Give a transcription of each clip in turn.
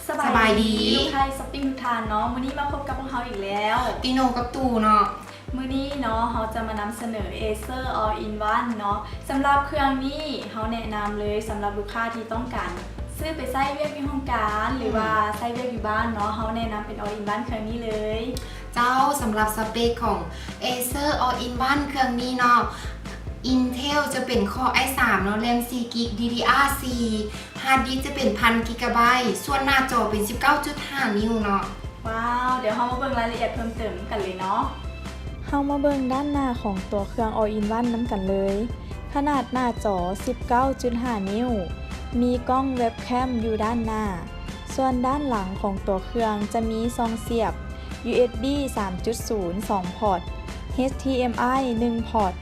สบายดีลูกไทยช้อปปิ้งทุกท่านเนาะมื้อนี้มาพบกับพวกเขาอีกแล้วปีโนกับตู่เนาะมื้อนี้เนาะเขาจะมานำเสนอ Acer All-in-One เนาะสำหรับเครื่องนี้เขาแนะนำเลยสำหรับลูกค้าที่ต้องการซื้อไปใช้เวียกในห้องการหรือว่าใช้เวียกอยู่บ้านเนาะเขาแนะนำเป็น All-in-One เครื่องนี้เลยเจ้าสำหรับสเปคของ Acer All-in-One เครื่องนี้เนาะ Intel จะเป็น Core i3 เนาะ RAM 4GB DDR4 Hard Disk จะเป็น1,000 GB ส่วนหน้าจอเป็น 19.5 นิ้วเนาะว้าวเดี๋ยวเรามาเบิ่งรายละเอียดเพิ่มเติมกันเลยเนาะเรามาเบิ่งด้านหน้าของตัวเครื่อง All-in-One นำกันเลยขนาดหน้าจอ 19.5 นิ้วมีกล้องเว็บแคมอยู่ด้านหน้าส่วนด้านหลังของตัวเครื่องจะมีซองเสียบ USB 3.0 2 พอร์ต HDMI 1 พอร์ต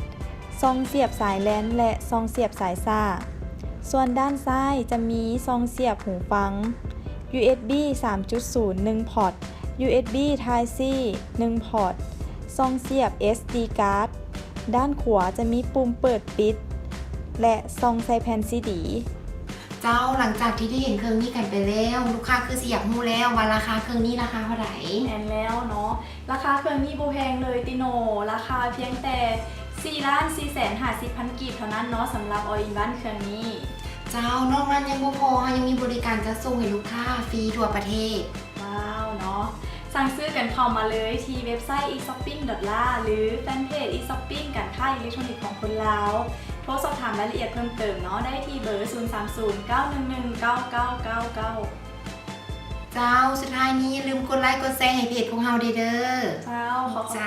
ซองเสียบสายแลนและซองเสียบสายซ่าส่วนด้านซ้ายจะมีซองเสียบหูฟัง USB 3.0 1 พอร์ต USB Type C 1 พอร์ตซองเสียบ SD card ด้านขวาจะมีปุ่มเปิดปิดและซองใส่แผ่นซีดีเจ้าหลังจากที่ได้เห็นเครื่องนี้กันไปแล้วลูกค้าคือสิอยากรู้แล้วว่าราคาเครื่องนี้ราคาเท่าไหร่แน่นแล้วเนาะราคาเครื่องนี้บ่แพงเลยติโนราคาเพียงแต่4,450,000 กีบเท่านั้นเนาะสำหรับ All-in-One เครื่องนี้เจ้านอกนั้นยังบ่พอยังมีบริการจัดส่งให้ลูกค้าฟรีทั่วประเทศว้าวเนาะสั่งซื้อกันเข้ามาเลยที่เว็บไซต์ e-shopping.la หรือแฟนเพจ e-shopping การค้าอิเล็กทรอนิกส์ของคนลาวโทรสอบถามรายละเอียดเพิ่มเติมเนาะได้ที่เบอร์ 030-911-9999 เจ้าสุดท้ายนี้อย่าลืมกดไลค์กดแชร์ให้เพจของเราเด้อเจ้าขอขอบใจ